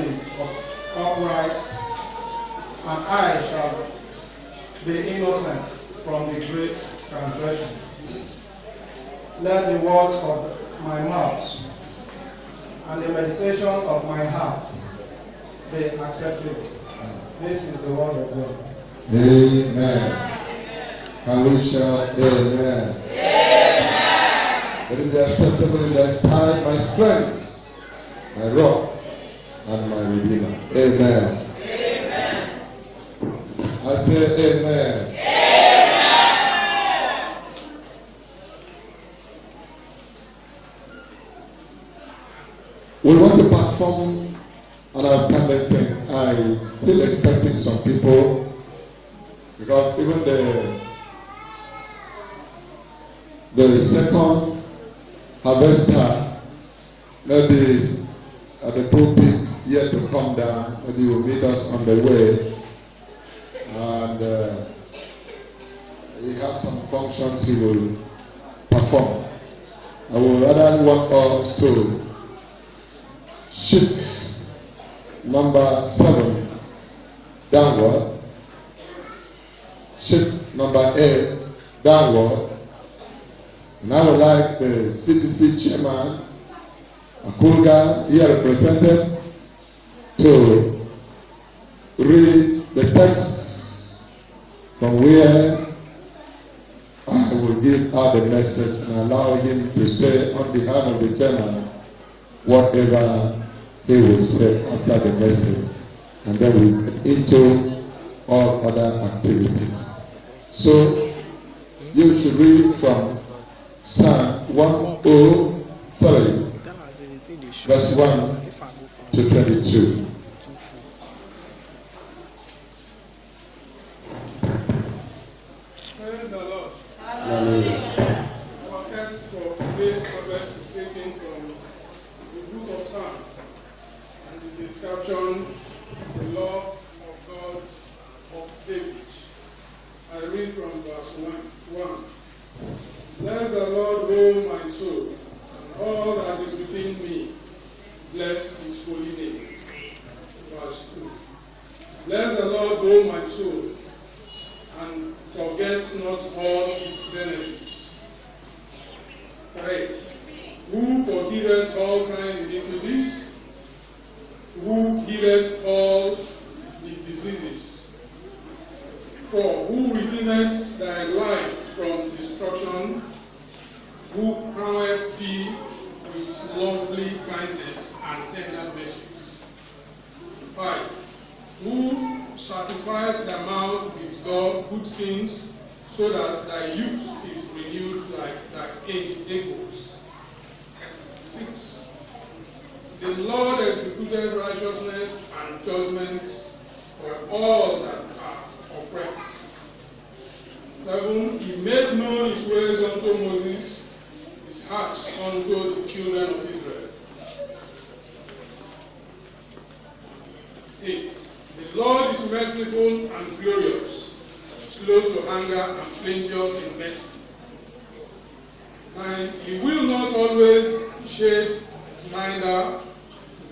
be upright, and I shall be innocent from the great transgression. Let the words of my mouth and the meditation of my heart be acceptable. This is the word of God. Amen. And we shall amen. That it be acceptable in thy sight, my strength, my rock, and my redeemer. Amen. Amen. I say amen. We want to perform an outstanding thing. I'm still expecting some people, because even the second harvester maybe is at the pulpit yet to come down. Maybe he will meet us on the way, and he has some functions he will perform. I would rather want us to shift number 7 downward, shift number 8 downward, and I would like the CTC chairman, Akulga, here represented, to read the texts from where I will give out the message and allow him to say on behalf of the chairman whatever he will say after the message, and then we get into all other activities. So you should read from Psalm 103, verse 1 to 22. Praise the Lord. Hallelujah. Our text for today's prophet is taken from the book of Psalms, and it is captioned "The Love of God of David." I read from verse 1. Bless the Lord, O my soul, and all that is within me. Bless his holy name. Verse 2. Bless the Lord, O my soul, and forget not all his benefits. 3. Who forgiveth all kind iniquities? Who healeth all the diseases? 4. Who redeemeth thy life from destruction? Who crowneth thee with lovely kindness and tender mercies? 5. Who satisfieth thy mouth with good things, so that thy youth is renewed like thy eagles? 6. The Lord executed righteousness and judgment for all that are oppressed. 7. He made known his ways unto Moses, his heart unto the children of Israel. 8. The Lord is merciful and glorious, slow to anger and plenteous in mercy. 9. He will not always shed, neither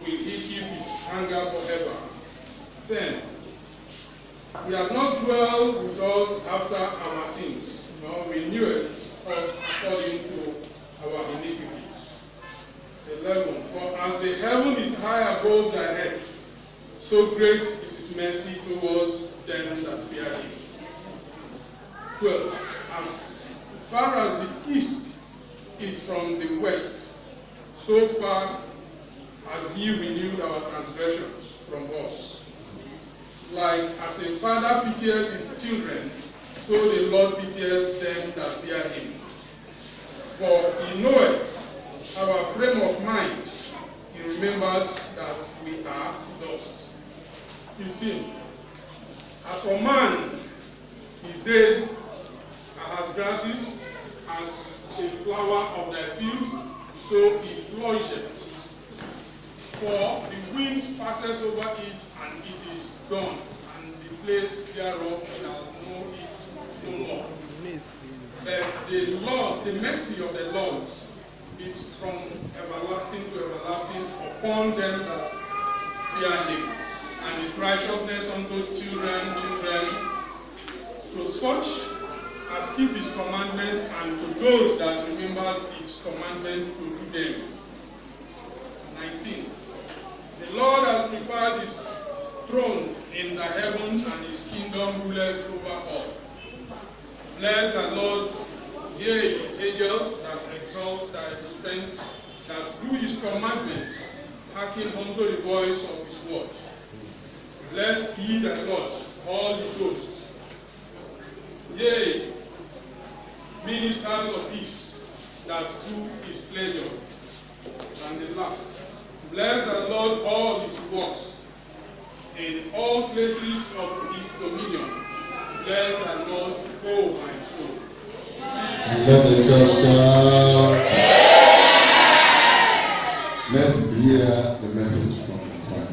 will he keep his anger forever. 10. He hath not dwelled with us after our sins, nor reneweth us according to our iniquities. 11. For as the heaven is high above thy head, so great is his mercy towards them that fear him. 12. As far as the east is from the west, so far has he renewed our transgressions from us. Like as a father pitieth his children, so the Lord pitieth them that fear him. For he knoweth our frame of mind, he remembers that we are dust. 15. As for man, his days are as grasses, as a flower of thy field, so he flourisheth. For the wind passes over it, and it is gone, and the place thereof shall know it no more. But the mercy of the Lord is from everlasting to everlasting upon them that fear him, and his righteousness unto children. To such as keep his commandments, and to those that remember his commandments to do them. 19. The Lord has prepared his throne in the heavens, and his kingdom ruleth over all. Bless the Lord, ye angels that exalt, that expend, that do his commandments, hearken unto the voice of his word. Bless ye the Lord, all his hosts. Yea, ministers of peace, that do his pleasure. And the last, bless the Lord, all his works, in all places of his dominion. Bless the Lord, O my soul. And let the church let's hear the message from the choir.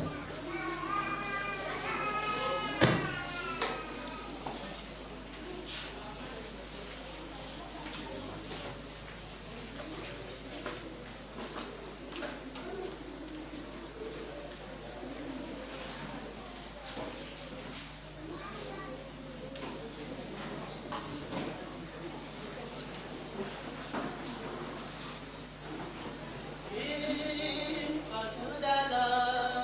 Unto the Lord.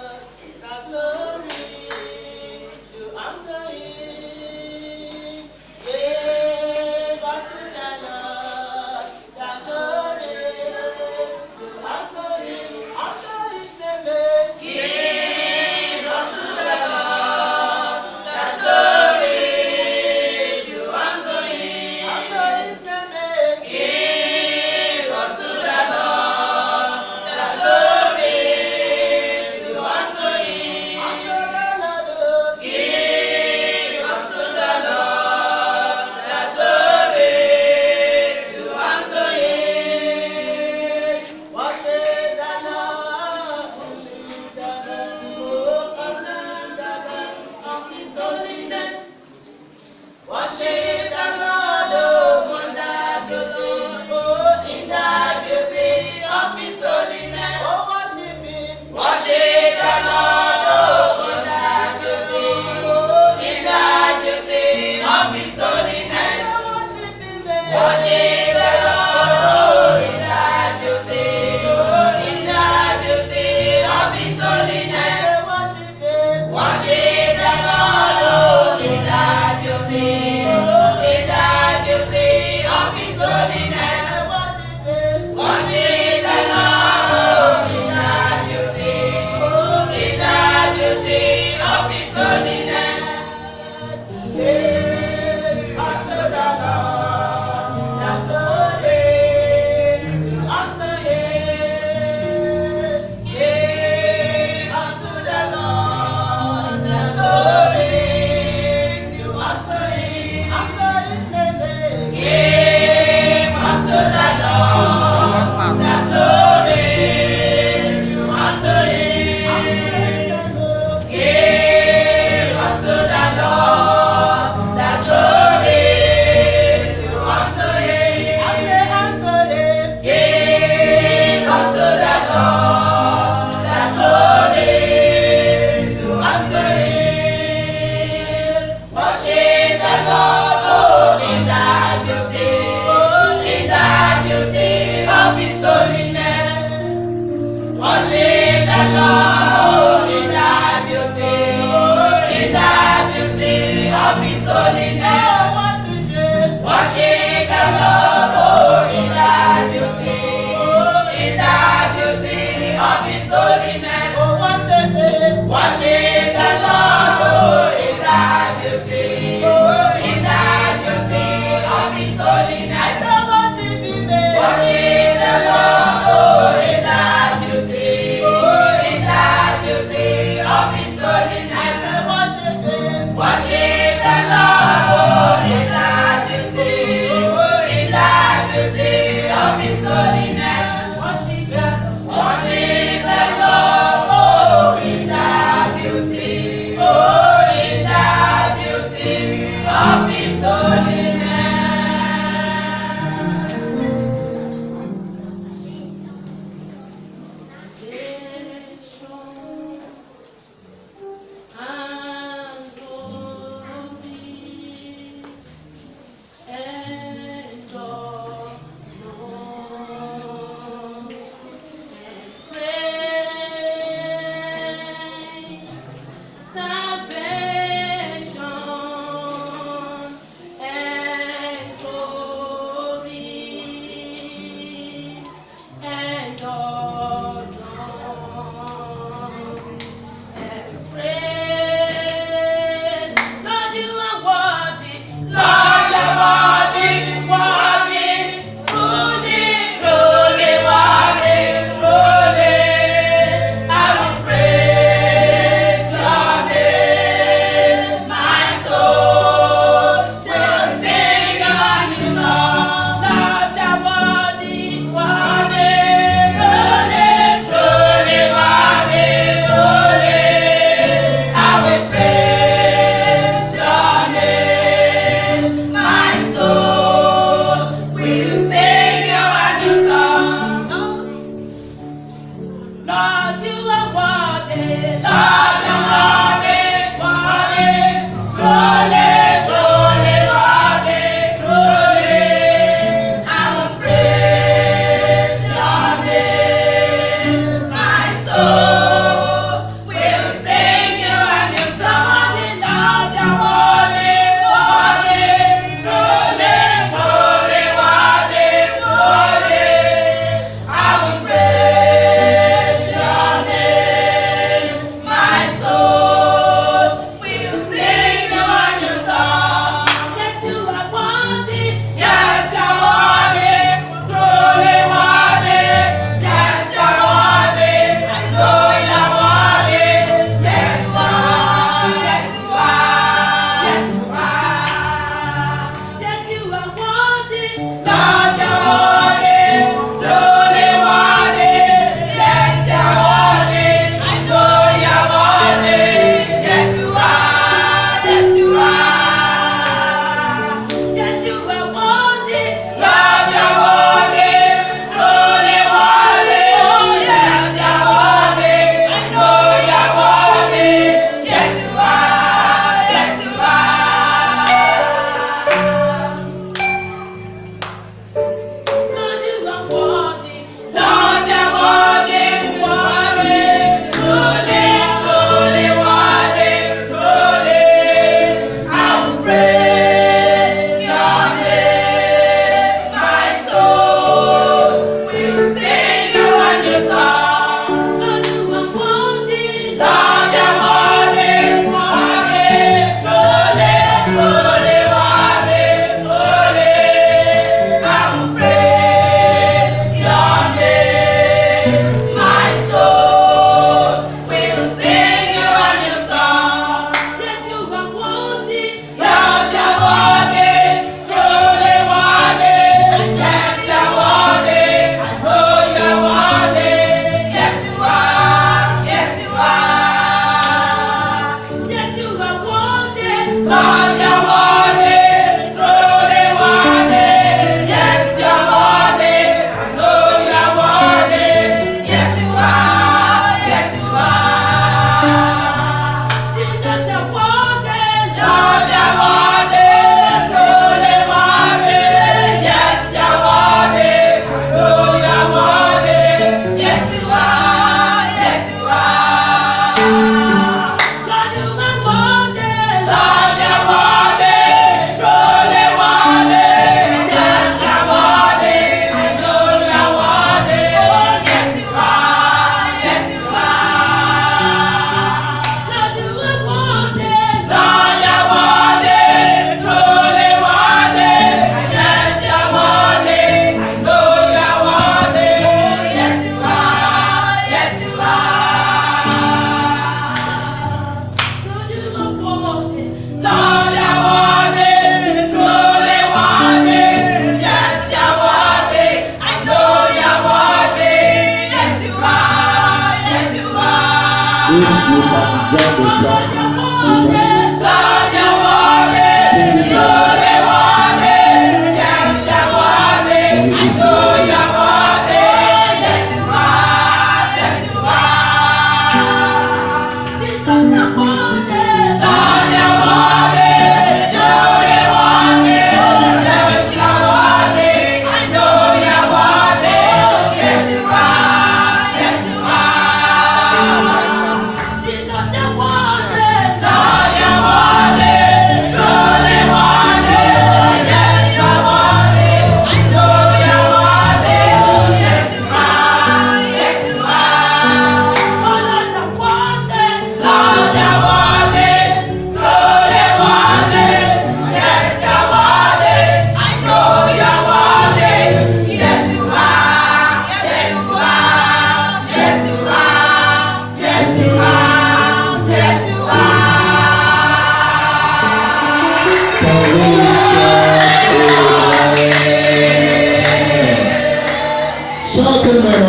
you can join the song.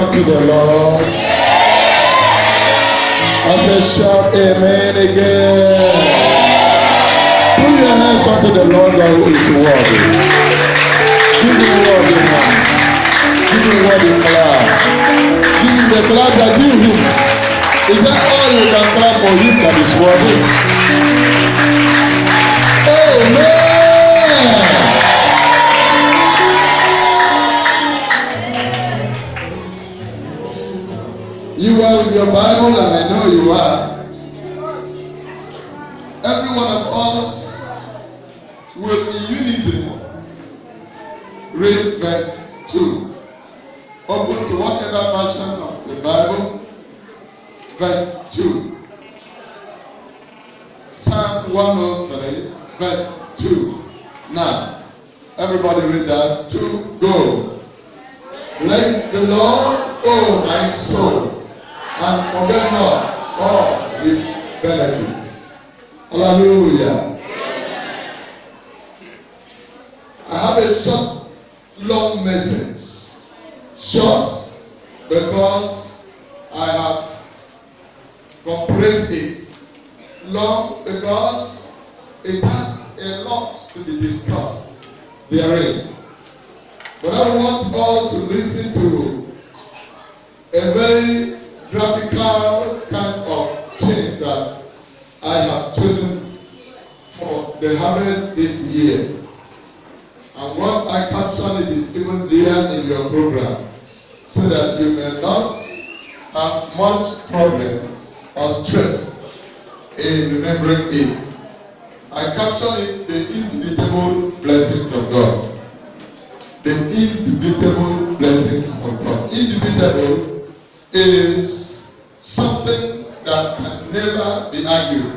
To the Lord. I said, shout amen again. Put your hands unto the Lord that is worthy. Give me worthy man. Give me worthy clap. Give me the clap that give him. Is that all you can clap for him that is worthy? Amen. You are with your Bible, and I know you are. Every one of us will in unity read verse 2. Open to whatever version of the Bible. Verse 2. Psalm 103, verse 2. Now, everybody read that. 2, go. Bless the Lord, oh my soul, and forget not all his benefits. Hallelujah. I have a short, long message. Short because I have compressed it. Long because it has a lot to be discussed therein. But I want all to listen to a very graphical kind of thing that I have chosen for the harvest this year. And what I captured is even there in your program, so that you may not have much problem or stress in remembering it. I captured it, the indubitable blessings of God. The indubitable blessings of God. Indubitable is something that can never be argued.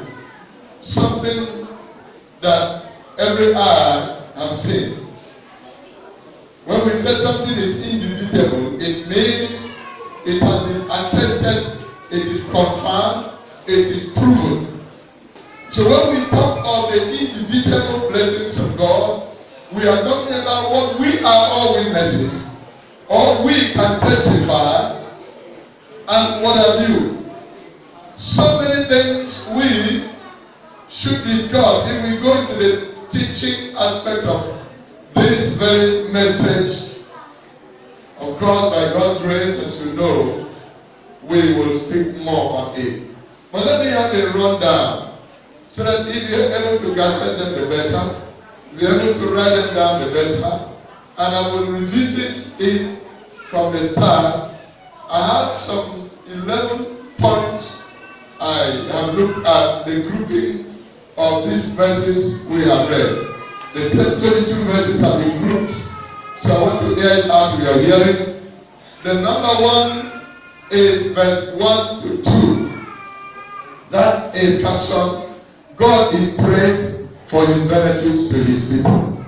Something that every eye has seen. When we say something is indubitable, it means it has been attested, it is confirmed, it is proven. So when we talk of the indubitable blessings of God, we are talking about what we are all witnesses, or we can testify, and what have you. So many things we should discuss if we go into the teaching aspect of this very message of God. By God's grace, as you know, we will speak more on it. But let me have a rundown, so that if you are able to gather them, the better. If you are able to write them down, the better. And I will revisit it from the start. I have some 11 points I have looked at the grouping of these verses we have read. The 22 verses have been grouped, so I want to hear it out we are hearing. The number one is verse 1 to 2. That is captioned, God is praised for his benefits to his people.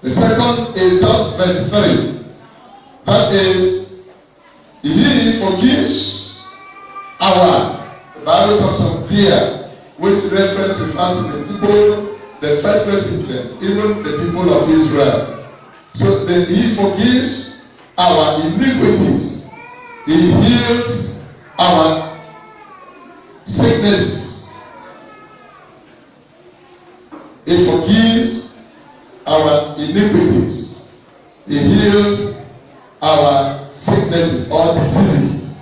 The second is just verse 3. That is, he forgives our. The Bible talks of dear, which reference refers to the people, the first recipient, even the people of Israel. So then he forgives our iniquities. He heals our sicknesses. He forgives our iniquities. He heals our sicknesses or diseases.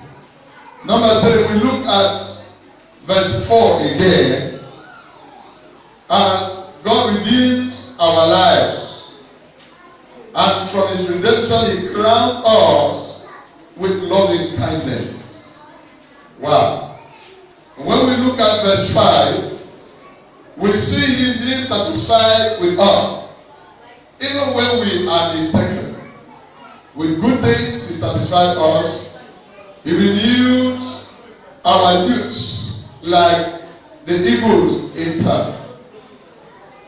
Number 3, we look at verse 4 again. As God redeems our lives, and from His redemption He crowns us with loving kindness. Wow. When we look at verse 5, we see Him being satisfied with us. Even when we are mistaken, with good things He satisfies us. He renews our youth like the eagles in time.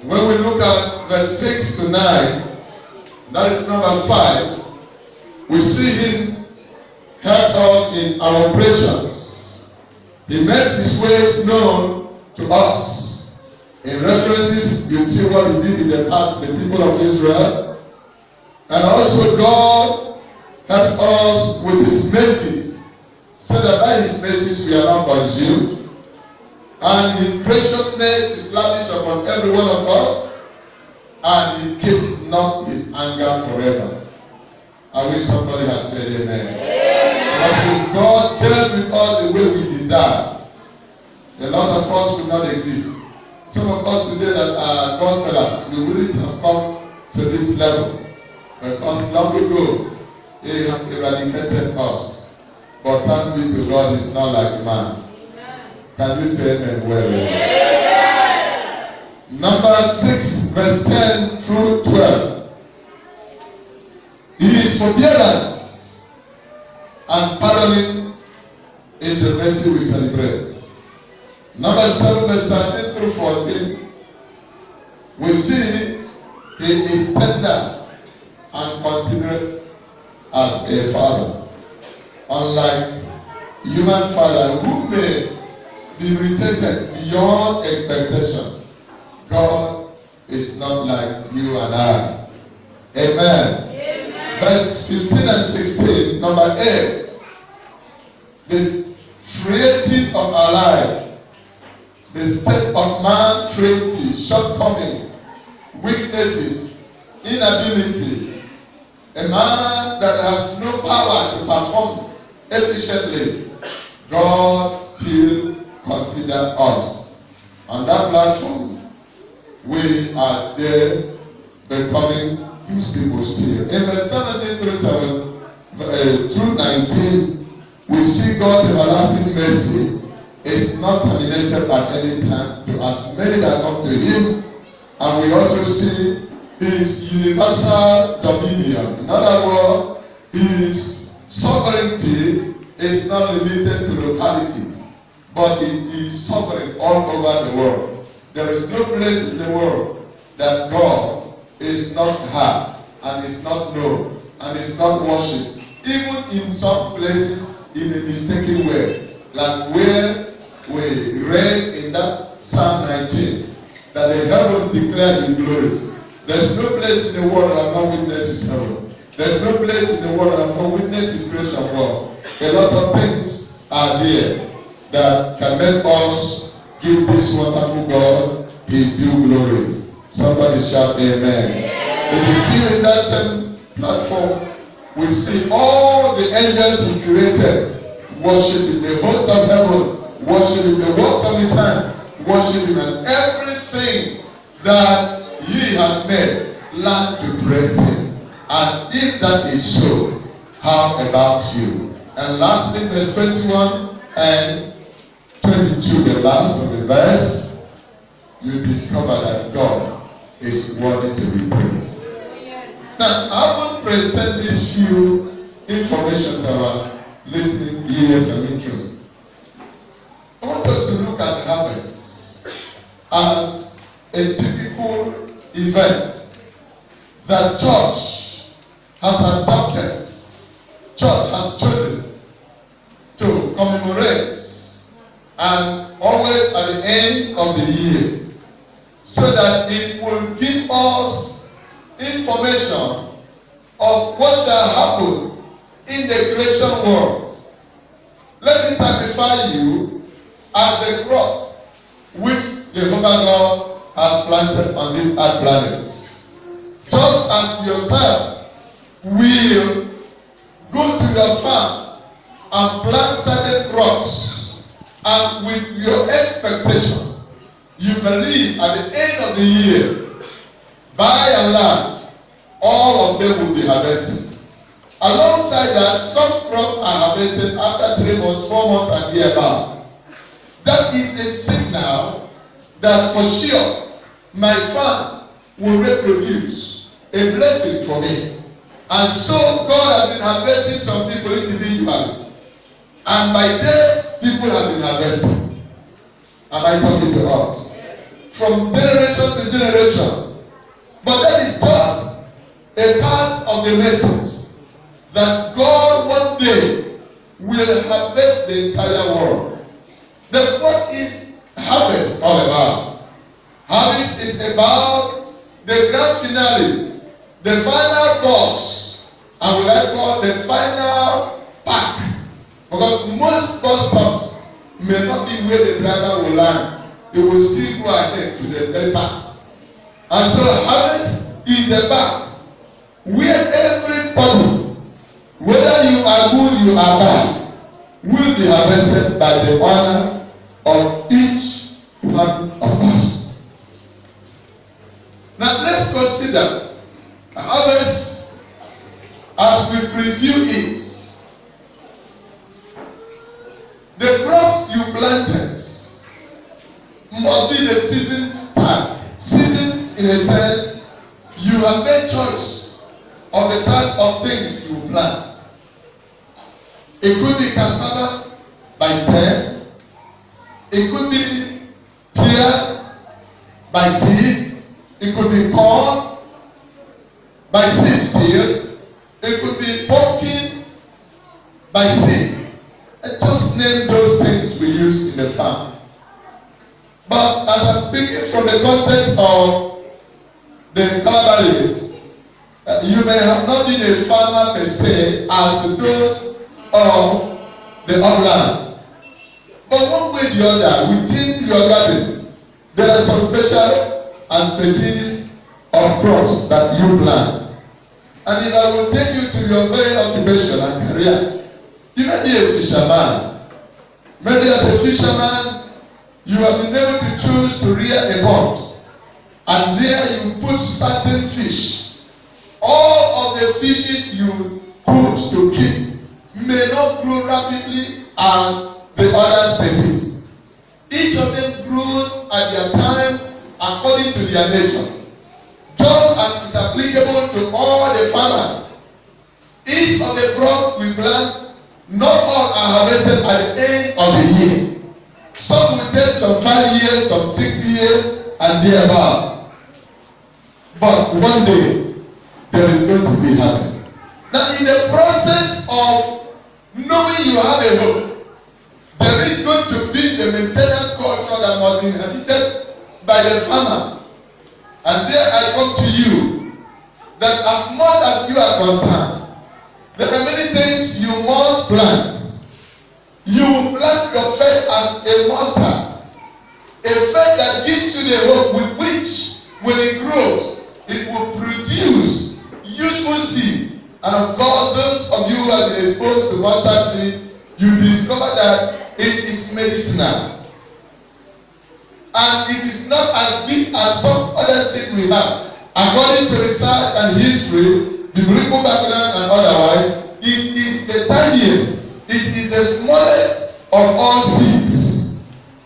When we look at verse 6 to 9, that is number 5, we see Him help us in our operations. He makes His ways known to us. In references, you see what He did in the past to the people of Israel. And also God helps us with His mercy, so that by His mercies we are not consumed. And His graciousness is lavished upon every one of us, and He keeps not His anger forever. I wish somebody had said amen. But if God dealt with us the way we deserve, a lot of us will not exist. Some of us today that are gospelers, we wouldn't have come to this level, because long ago He had eradicated us. But thanks be to God, He's not like man. Can you say amen? Well, number 6, verse 10 through 12. He is forbearance and pardoning in the mercy we celebrate. Number 7, verse 13 through 14. We see He is tender and considerate as a father. Unlike human father who may be irritated beyond expectation, God is not like you and I. Amen. Amen. Verse 15 and 16, number 8. The frailty of our life, the state of man's frailty, shortcomings, weaknesses, inability. A man that has no power to perform efficiently, God still consider us. On that platform, we are there becoming His people still. In verse 17 through 19, we see God's everlasting mercy is not terminated at any time to as many that come to Him. And we also see His universal dominion. In other words, His sovereignty is not limited to localities, but He is sovereign all over the world. There is no place in the world that God is not heard, and is not known, and is not worshipped. Even in some places in a mistaken way, like where we read in that Psalm 19, that the heavens declare His glory. There's no place in the world that no witness His heaven. There's no place in the world that no witness His grace of God. A lot of things are there that can make us give this wonderful God His due glory. Somebody shout amen. It is still in that same platform. We see all the angels He created worshiping, the host of heaven worshiping, the works of His hands worshiping, and everything that He has made learn to praise Him. And if that is so, how about you? And lastly, verse 21 and 22, the last of the verse, you discover that God is worthy to be praised. Now, I will present these few information to our listening ears and interest. I want us to look at harvests as a typical event that church has adopted, church has chosen to commemorate, and always at the end of the year, so that it will give us information of what shall happen in the creation world. Let me testify you as the crop which Jehovah God has planted on this earth planet. Just as yourself will go to your farm and plant certain crops, and with your expectation, you believe at the end of the year, by and large, all of them will be harvested. Alongside that, some crops are harvested after 3 months, 4 months, and thereabout. That is a signal that for sure my farm will reproduce a blessing for me. And so God has been harvesting some people individually. And by day, people have been harvesting. Am I talking to us? From generation to generation. But that is just a part of the message. That God one day will harvest the entire world. Then what is harvest all about? Harvest is about the grand finale, the final boss, and what I call the final pack. Because most bus stops may not be where the driver will land. They will still go ahead to the very back. And so harvest is the back where everybody, whether you are good, you are bad, will be harvested by the honor of each one of us. Now let's consider harvest as we preview it. The crops you planted must be the seasoned part. Seasoned in a sense, you have made choice of the type of things you plant. It could be cassava by stem. It could be pears by seed. It could be corn by seed still. It could be pumpkin by seed. And just name those things we use in the farm. But as I'm speaking from the context of the Calabaris, you may have not been a farmer per se as those of the upland. But one way or the other, within your garden, there are some special and species of crops that you plant. And if I will take you to your very occupation and career, you may be a fisherman. Maybe as a fisherman, you have been able to choose to rear a pond. And there you put certain fish. All of the fishes you put to keep may not grow rapidly as the other species. Each of them grows at their time according to their nature. Just as is applicable to all the farmers. Each of the crops we plant, not all are harvested at the end of the year. Some will take some 5 years, some 6 years, and thereabout. But one day, there is going to be harvest. Now, in the process of knowing you have a hope, there is going to be the maintenance culture that must be inhabited by the farmer. And there I come to you, that as much as you are concerned, there are many things you must plant. You will plant your faith as a mustard. A faith that gives you the hope with which, when it grows, it will produce useful seed. And of course, those of you who have been exposed to mustard seed, you discover that it is medicinal. And it is not as big as some other seed we have. According to research and history, biblical background and otherwise, it is the tiniest, it is the smallest of all seeds.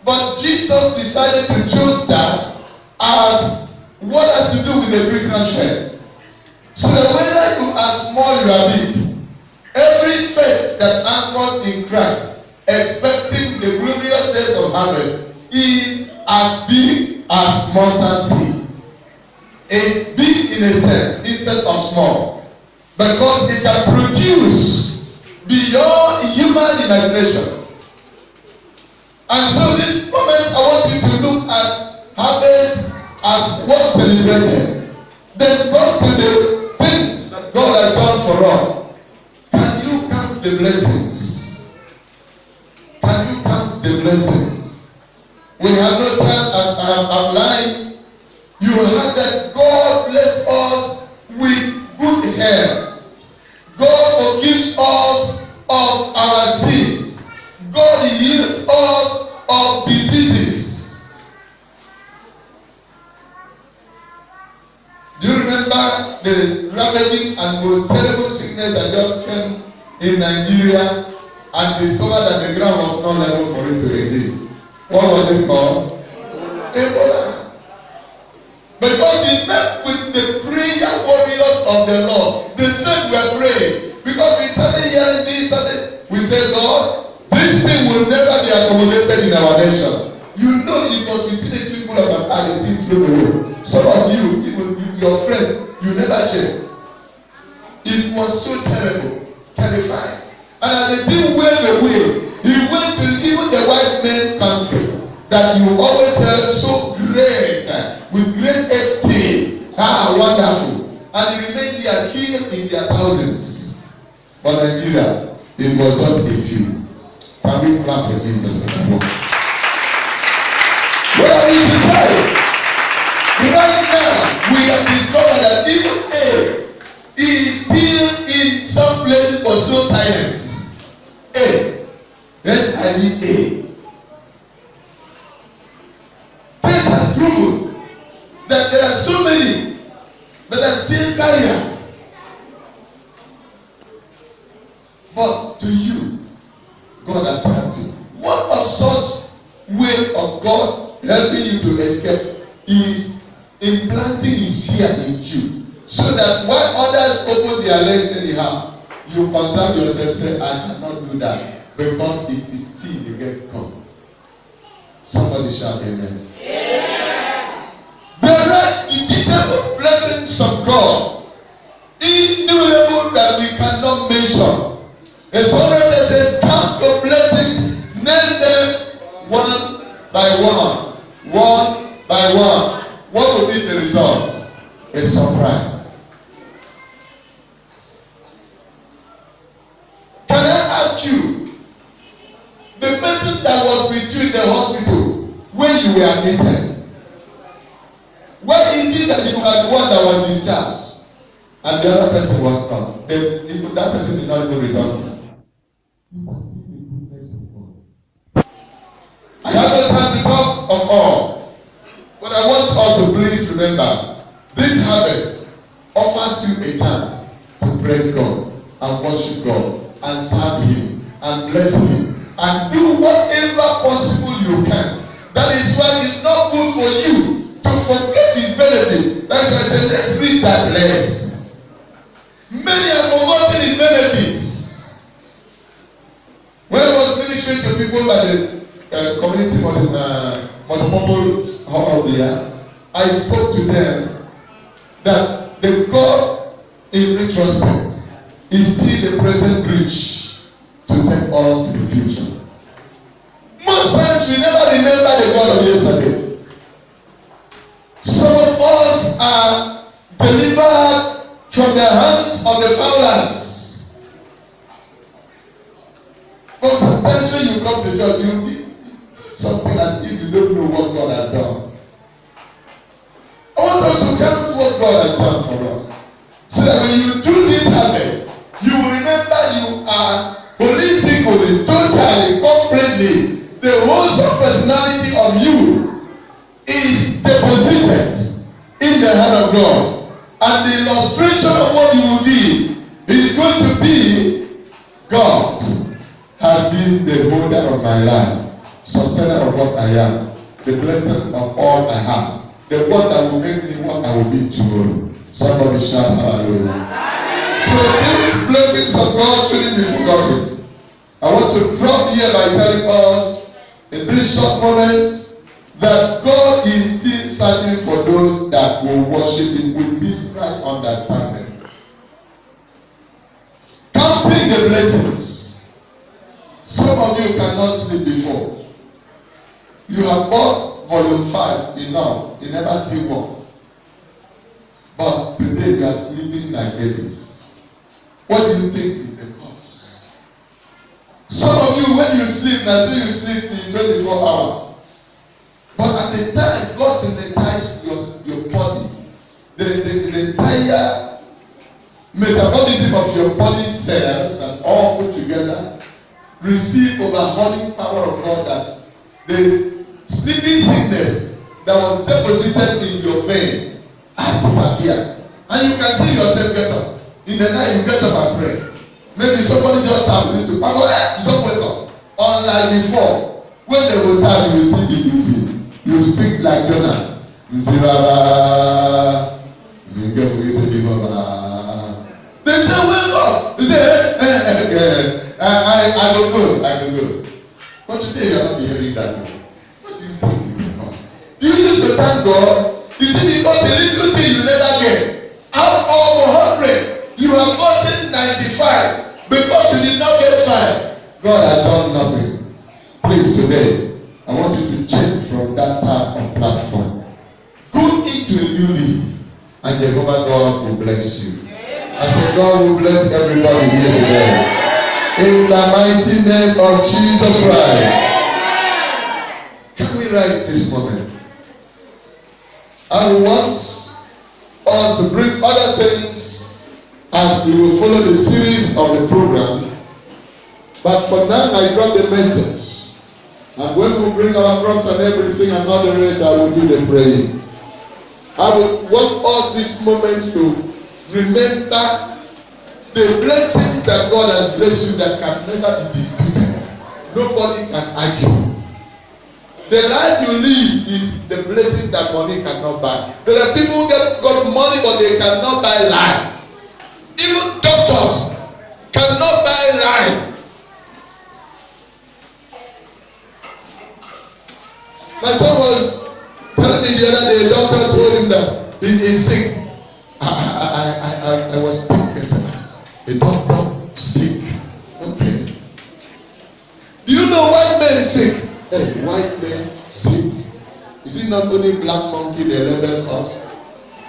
But Jesus decided to choose that as what has to do with the Christian faith. So that whether you are small, you are big. Every faith that anchors in Christ, expecting the glorious days of harvest, is as big as mustard seed. It's big in a sense instead of small. Because it can produce beyond human imagination. And so this moment I want you to look at harvest as what's celebrated. Then go to the things that God has done for us. Can you count the blessings? Can you count the blessings? We have no time as I have outlined. You heard that God bless us with good health. God forgives us of our sins. God heals us of diseases. Do you remember the ravaging and most terrible sickness that just came in Nigeria and discovered that the ground was not level for it to exist? What was it called? Ebola. Because he met with the prayer warriors of the Lord. The same were praying. Because we started hearing this, we said, God, this thing will never be accommodated in our nation. You know it was within a twinkle of an eye, the thing flew away. Some of you, even your friend, you never checked. It was so terrible, terrifying. And as the thing went away, he went to even the white man's country that you always heard so great, with great esteem. Wonderful. And he remained there healed in their thousands. But Nigeria, it was just a few. Can we clap for Jesus? What are you to say? Right now, we have discovered that even A is still in some places for so silence. A. Yes, I need A. This has proven that there are so many that are still barriers. But to you, God has helped you. One of such way of God helping you to escape is implanting His fear in you, so that when others open their legs anyhow, you conserve yourself, say, I cannot do that because it is still against God. Somebody shout amen. Yeah. There are inevitable blessings of God, innumerable that we cannot measure. The songwriter says, count your blessings, name them one by one. One by one. What will be the result? A surprise. Can I ask you, the person that was with you in the hospital when you were admitted, where is it that you had one that was discharged and the other person was not? That person did not even return. I have no time to talk of all, but I want us to please remember this harvest offers you a chance to praise God and worship God and serve Him and bless Him and do whatever possible you can. That is why it's not good for you to forget His benefit. That's why I said, let's read that list. Many have forgotten His benefits. When I was ministering to people by the community multipurpose hall there, I spoke to them that the God in retrospect is still the present bridge to take us to the future. Most times we never remember the God of yesterday. Some of us are delivered from the hands of the fowlers. But sometimes when you come to church, you do something as if you don't know what God has done. I want us to count what God has done for us. So that when you do this harvest, you will remember you are holistically, totally, completely, the wholesome personality of you is deposited in the hand of God. And the illustration of what you will be is going to be God has been the holder of my life, sustainer of what I am, the blessing of all I have, the one that will make me what I will be tomorrow. Somebody shout hallelujah. So these blessings of God shouldn't be forgotten. I want to drop here by telling us in this short moment that God is still searching for those that will worship Him with this right understanding. Counting the blessings. Some of you cannot sleep before. You have bought volume 5 enough. You never sleep more. But today you are sleeping like babies. What do you think is the cause? Some of you, when you sleep, now say you sleep in 24 hours. the time God sanitizes your body, the entire metabolism of your body cells and all put together receive overhauling power of God, that the sleeping sickness that was deposited in your vein has disappeared. And you can see yourself get up. In the night you get up and pray. Maybe somebody just taps you to power, you don't wake up. Unlike before, when they will tap you, still be busy. You speak like Jonah. You say, Baba. You get what you say, Baba. They say, wake up. You say, I don't go. But today you are not behaving that way. What do you think is the cause? Do you used to thank God? You see, because the little thing you never get. Out of 100, you have gotten 95 because you did not get 5. God has done nothing. Please, today, I want you to change from that part of platform. Go into a new leaf, and Jehovah God will bless you. I say God will bless everybody here today. In the mighty name of Jesus Christ. Can we rise this moment? I want us to bring other things as we will follow the series of the program. But for now, I drop the message. And when we bring our crops and everything and all the rest, I will do the praying. I would want us this moment to remember the blessings that God has blessed you that can never be disputed. Nobody can argue. The life you live is the blessing that money cannot buy. There are people who got money but they cannot buy life. Even doctors cannot buy life. My son was telling me the other day, the doctor told him that he is sick. I was thinking, a doctor sick. Okay. Do you know white men sick? Hey, white men sick. Is it not only black monkey they label us,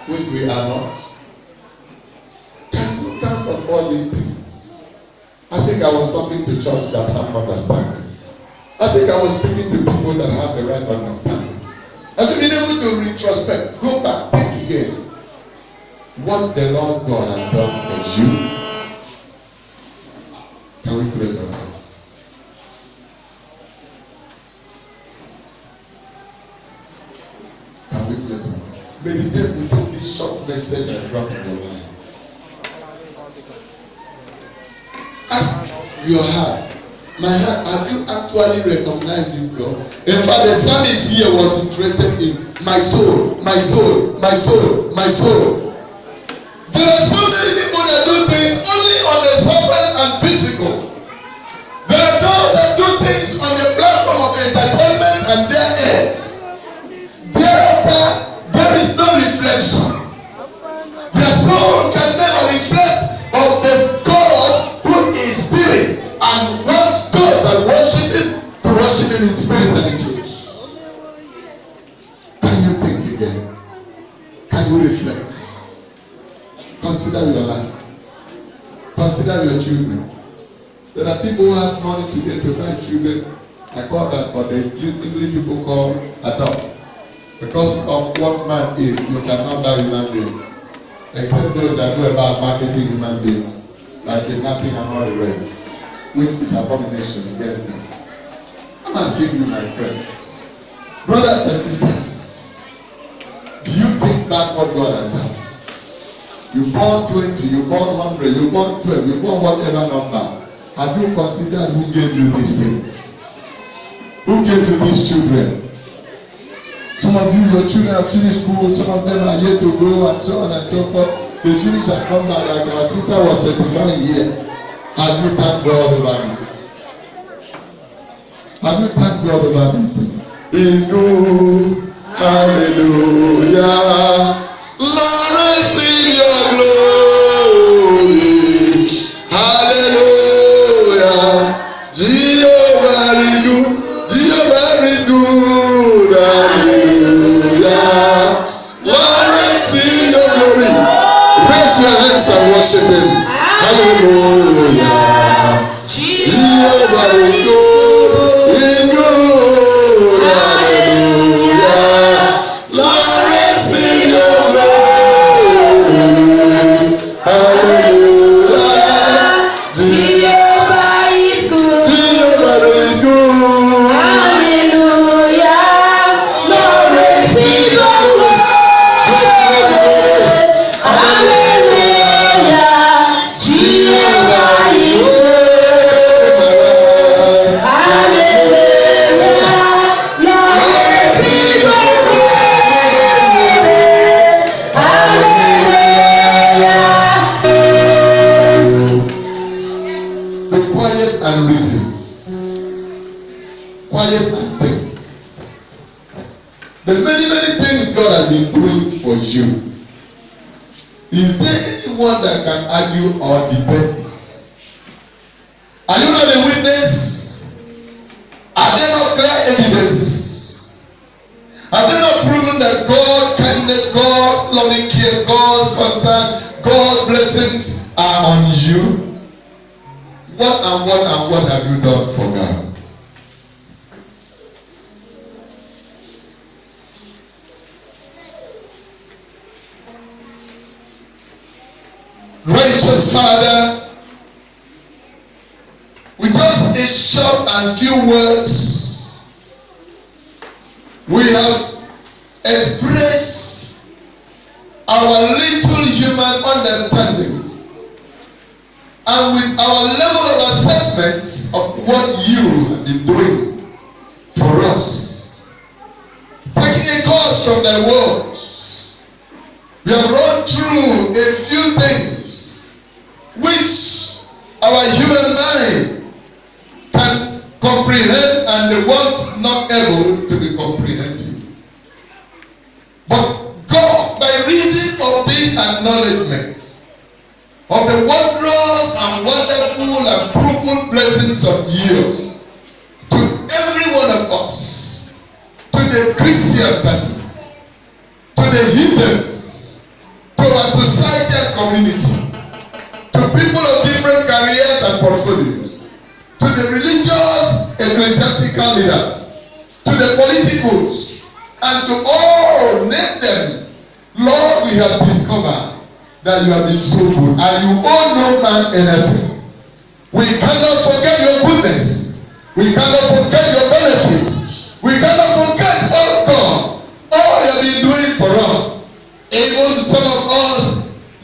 which we are not? Can you count on all these things? I think I was talking to church that have understanding. I think I was speaking to people that have the right understanding. Have you been able to retrospect? Go back, think again. What the Lord God has done for you. Can we close our eyes? Can we close our eyes? Meditate within this short message I dropped in your mind. Ask your heart. My heart, have you actually recognized this God? In fact, the psalmist here was interested in my soul, my soul, my soul, my soul. There are so many people that do things only on the surface and physical. There are those that do things on the platform of entertainment and their ends. Thereafter, there is no reflection. Their soul can never reflect of the God who is spirit and wants God that worship Him to worship Him in spirit and in truth. Can you think again? Can you reflect? Consider your life. Consider your children. There are people who have money today to buy children. I call that, but the English people call adopt. Because of what man is, you cannot buy human beings. Except those that know about marketing human beings, like kidnapping and all the rest, which is abomination against them. I'm asking you, my friends, brothers and sisters, do you think back what God has done? You born 20, you born 100, you born 12, you born whatever number. Have you considered who gave you these things? Who gave you these children? Some of you, your children have finished school, some of them are yet to grow, and so on and so forth. They finish and come back, like our sister was 35 years. Have you thanked God over this? Have you thanked God over this? It's good. Hallelujah. Lord, sing your glory. Hallelujah. Jehovah is good. Jehovah is good. Hallelujah. Lord, sing your glory. Raise your hands and worship Him. Hallelujah. Jehovah is good. Is good. Hallelujah. the many, many things God has been doing for you. Is there anyone that can argue or debate it? Are you not a witness? Are there not clear evidence? Are they not proven that God's kindness, God's loving care, God's concern, God's blessings are on you? What have you done for God? Righteous Father, with just a short and few words, we have expressed our little human understanding, and with our level of assessment of what you have been doing for us, taking a course from thy words, we have run through a few things which our human mind can comprehend and the ones not able to be comprehensive. But God, by reason of these acknowledgments of the wondrous and wonderful and proven blessings of years to every one of us, to the Christian persons, to the heathens, to our society and community, to people of different careers and portfolios, to the religious ecclesiastical leaders, to the politicals, and to all, name them. Lord, we have discovered that you have been so good, and you owe no man anything. We cannot forget your goodness. We cannot forget your benefits. We cannot forget, oh God, all you have been doing for us. Even some of us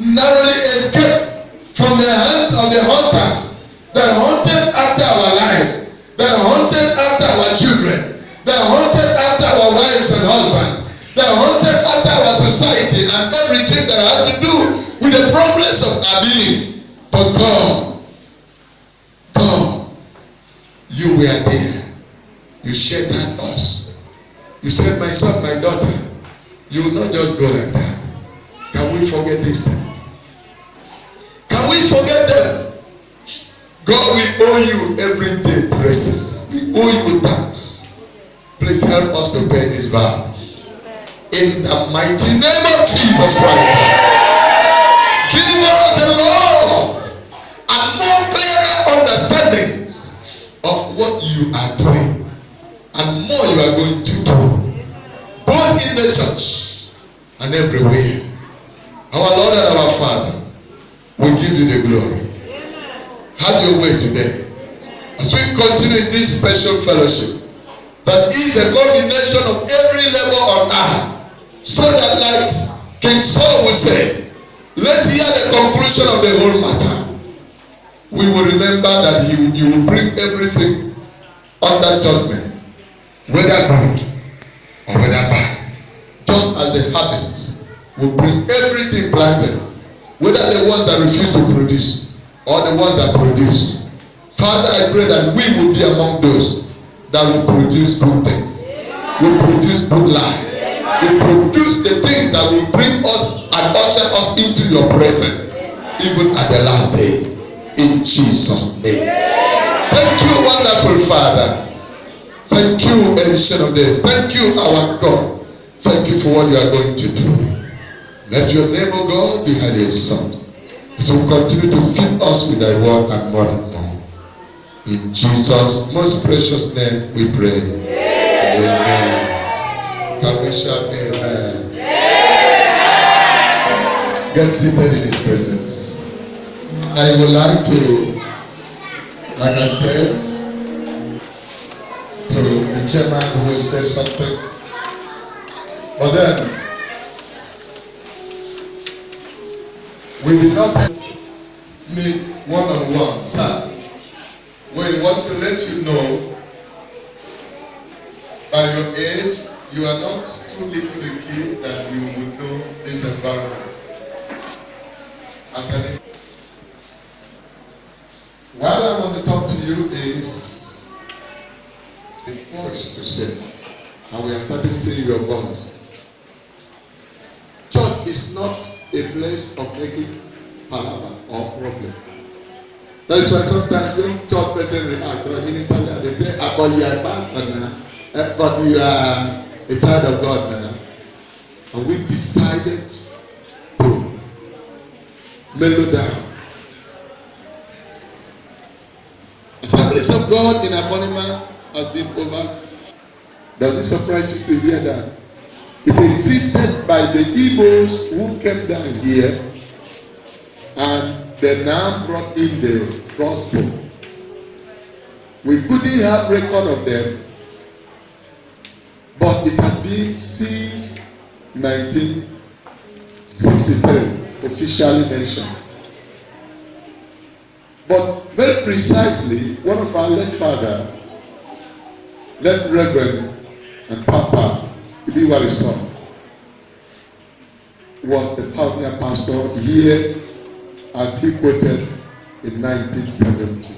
narrowly escaped from the hands of the hunters that hunted after our lives, that hunted after our children, that hunted after our wives and husbands, that hunted after our society and everything that has to do with the progress of our being. But God, you were there. You sheltered us. You said, my son, my daughter, you will not just go like that. Can we forget these things? Can we forget them? God, we owe you every day praises. We owe you thanks. Please help us to pay this vow. In the mighty name of Jesus Christ. Give us the Lord and more clearer understandings of what you are doing and more you are going to do, both in the church and everywhere. Our Lord and our Father, we give you the glory. Have your way today as we continue this special fellowship that is a combination of every level on earth, so that, like King Saul would say, let's hear the conclusion of the whole matter. We will remember that you will bring everything under judgment, whether good or whether bad, just as the harvest will bring everything planted, whether the ones that refuse to produce or the ones that produce. Father, I pray that we will be among those that will produce good things, will produce good life, will produce the things that will bring us and usher us into your presence, even at the last day. In Jesus' name. Thank you, wonderful Father. Thank you, Ancient of Days. Thank you, our God. Thank you for what you are going to do. Let your name, O God, be highly exalted. So continue to feed us with thy word and more and more. In Jesus' most precious name we pray. Amen. Can we shout amen? Get seated in his presence. I would like to, like I said, to the chairman who will say something. But then, we did not meet one-on-one, sir. We want to let you know, by your age, you are not too little a kid that you would know this environment. What I want to talk to you is the voice to say. and we have started seeing your voice. Church is not a place of making palaver or problem. That is why sometimes when church person react or minister, they say, but you are a pastor now, but you are a child of God now. And we decided to mellow down. Assemblies of God in Abonnema has been over. Does it surprise you to hear that? It existed by the Igbos who came down here and they now brought in the gospel. We couldn't have record of them, but it had been since 1963 officially mentioned. But very precisely, one of our late father, late Reverend and Papa Ibiwari's son, was the pioneer pastor here, as he quoted in 1970.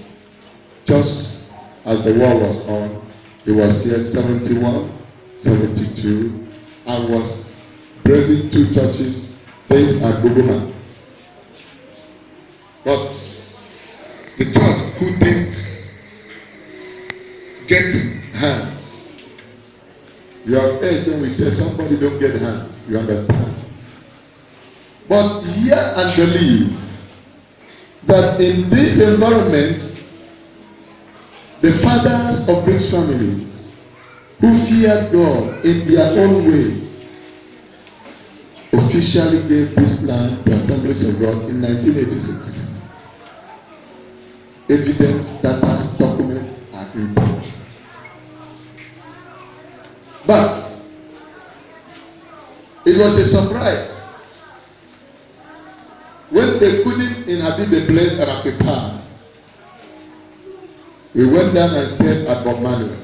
Just as the war was on, he was here 71, 72, and was raising 2 churches based at Gogoma. But the church couldn't get hands. You have heard when we say somebody don't get hands, you understand. But hear and believe that in this environment, the fathers of these families who feared God in their own way officially gave this land to Assemblies of God in 1986. Evidence, data, documents are intact. But it was a surprise when they couldn't inhabit the place that are prepared. We went down and stayed at Bob Manuel.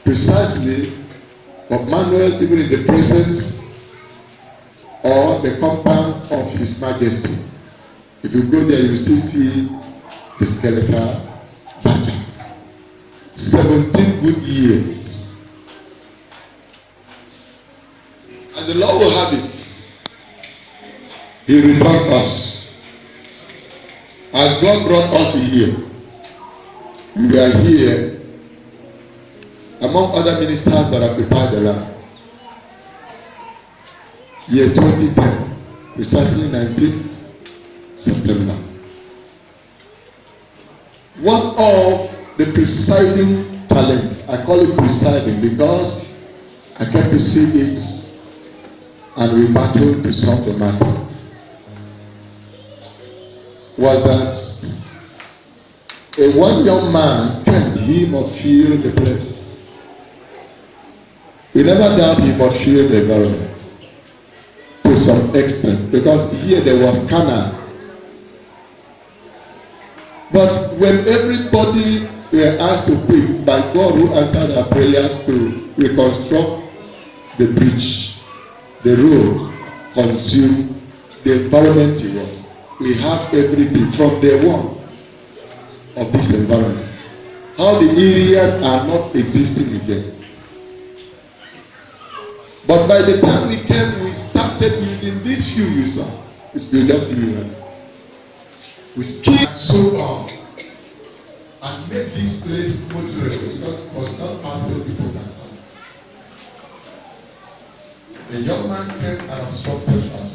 Precisely, Bob Manuel, even in the presence or the compound of His Majesty. If you go there, you will still see the skeletal battle. 17 good years. And the Lord will have it. He returned us. As God brought us here, we are here among other ministers that have prepared the land. Year 2010, precisely 19th September. One of the presiding challenge, I call it presiding because I kept to see it and we battled to solve the matter, was that one young man came, he must feel the place. We never doubt he must feel the environment to some extent, because here there was canal. But when everybody were asked to pray by God who answered our prayers to reconstruct the bridge, the road, consume the environment it was. We have everything from day one of this environment. How the areas are not existing again. But by the time we came, we started using this few you saw. You just see me. We skipped so long and made this place moderate because it was not passing people that house. The young man came and obstructed us.